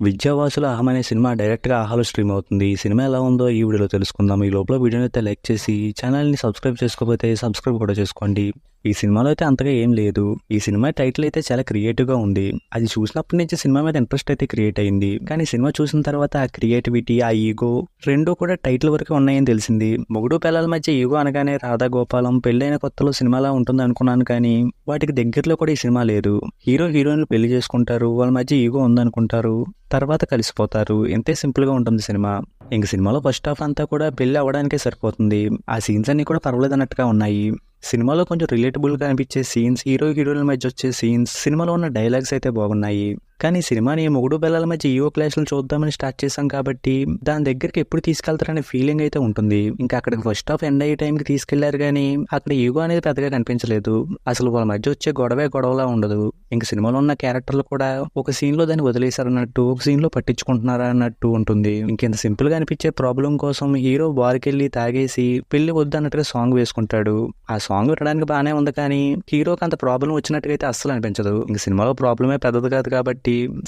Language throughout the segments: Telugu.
విద్యావాసుల అహం అనే సినిమా డైరెక్ట్గా ఆహాలో స్ట్రీమ్ అవుతుంది. ఈ సినిమా ఎలా ఉందో ఈ వీడియోలో తెలుసుకుందాం. ఈ లోపల వీడియోని అయితే లైక్ చేసి ఛానల్ని సబ్స్క్రైబ్ చేసుకోకపోతే సబ్స్క్రైబ్ కూడా చేసుకోండి. ఈ సినిమాలో అయితే అంతగా ఏం లేదు. ఈ సినిమా టైటిల్ అయితే చాలా క్రియేటివ్గా ఉంది. అది చూసినప్పటి నుంచి సినిమా మీద ఇంట్రెస్ట్ అయితే క్రియేట్ అయింది. కానీ సినిమా చూసిన తర్వాత ఆ క్రియేటివిటీ, ఆ ఈగో రెండూ కూడా టైటిల్ వరకు ఉన్నాయని తెలిసింది. మొగుడు పిల్లల మధ్య ఈగో అనగానే రాధా గోపాలం పెళ్ళైన కొత్తలో సినిమాలా ఉంటుంది అనుకున్నాను. కానీ వాటికి దగ్గరలో కూడా ఈ సినిమా లేదు. హీరో హీరోయిన్లు పెళ్లి చేసుకుంటారు, వాళ్ళ మధ్య ఈగో ఉందనుకుంటారు, తర్వాత కలిసిపోతారు. ఇంతే సింపుల్గా ఉంటుంది సినిమా. ఇంక సినిమాలో ఫస్ట్ హాఫ్ అంతా కూడా పెళ్లి అవ్వడానికే సరిపోతుంది. ఆ సీన్స్ అన్ని కూడా పర్వాలేదు అన్నట్టుగా ఉన్నాయి. సినిమాలో కొంచెం రిలేటబుల్గా అనిపించే సీన్స్, హీరో హీరోయిన్ల మధ్య వచ్చే సీన్స్, సినిమాలో ఉన్న డైలాగ్స్ అయితే బాగున్నాయి. కానీ సినిమాని మొగుడు పిల్లల మధ్య ఈగో క్లాష్లు చూద్దామని స్టార్ట్ చేశాం కాబట్టి దాని దగ్గరికి ఎప్పుడు తీసుకెళ్తారనే ఫీలింగ్ అయితే ఉంటుంది. ఇంకా అక్కడికి ఫస్ట్ హాఫ్ ఎండ్ అయ్యే టైంకి తీసుకెళ్లారు కానీ అక్కడ ఈగో అనేది పెద్దగా కనిపించలేదు. అసలు వాళ్ళ మధ్య వచ్చే గొడవలా ఉండదు. ఇంక సినిమాలో ఉన్న క్యారెక్టర్లు కూడా ఒక సీన్ లో దాన్ని వదిలేశారన్నట్టు, ఒక సీన్ లో పట్టించుకుంటున్నారా అన్నట్టు ఉంటుంది. ఇంకెంత సింపుల్ గా అనిపించే ప్రాబ్లం కోసం హీరో బార్కి వెళ్ళి తాగేసి పెళ్లి వద్దు అన్నట్టుగా సాంగ్ వేసుకుంటాడు. ఆ సాంగ్ వినడానికి బాగానే ఉంది కానీ హీరోకి అంత ప్రాబ్లం వచ్చినట్టుగా అయితే అస్సలు అనిపించదు. ఇంక సినిమాలో ప్రాబ్లమే పెద్దది కాదు కాబట్టి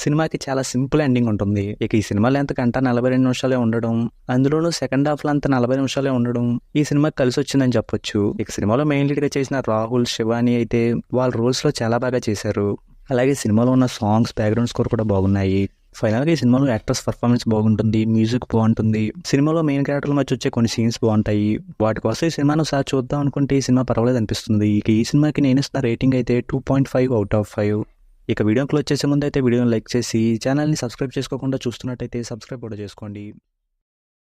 సినిమాకి చాలా సింపుల్ ఎండింగ్ ఉంటుంది. ఇక ఈ సినిమా లెంత్ గంట 42 నిమిషాలే ఉండడం, అందులోనూ సెకండ్ హాఫ్ లో అంతా 40 నిమిషాలే ఉండడం ఈ సినిమాకి కలిసి వచ్చిందని చెప్పొచ్చు. ఇక సినిమాలో మెయిన్ లీడ్ గా చేసిన రాహుల్, శివాని అయితే వాళ్ళ రోల్స్ లో చాలా బాగా చేశారు. అలాగే సినిమాలో ఉన్న సాంగ్స్, బ్యాక్గ్రౌండ్ స్కోర్ కూడా బాగున్నాయి. ఫైనల్ గా ఈ సినిమాలో యాక్టర్స్ పర్ఫార్మెన్స్ బాగుంటుంది, మ్యూజిక్ బాగుంటుంది. సినిమాలో మెయిన్ క్యారెక్టర్ల మధ్య వచ్చే కొన్ని సీన్స్ బాగుంటాయి. వాటి కోసం ఈ సినిమాను ఒకసారి చూద్దాం అనుకుంటే ఈ సినిమా పర్వాలేదు అనిపిస్తుంది. ఇక ఈ సినిమాకి నేను ఇస్తున్న రేటింగ్ అయితే 2.5 అవుట్ ఆఫ్ 5. ఇక వీడియో క్లోజ్ చేసే ముందు అయితే వీడియోని లైక్ చేసి ఛానల్ని సబ్స్క్రైబ్ చేసుకోకుండా చూస్తున్నట్టయితే సబ్స్క్రైబ్ కూడా చేసుకోండి.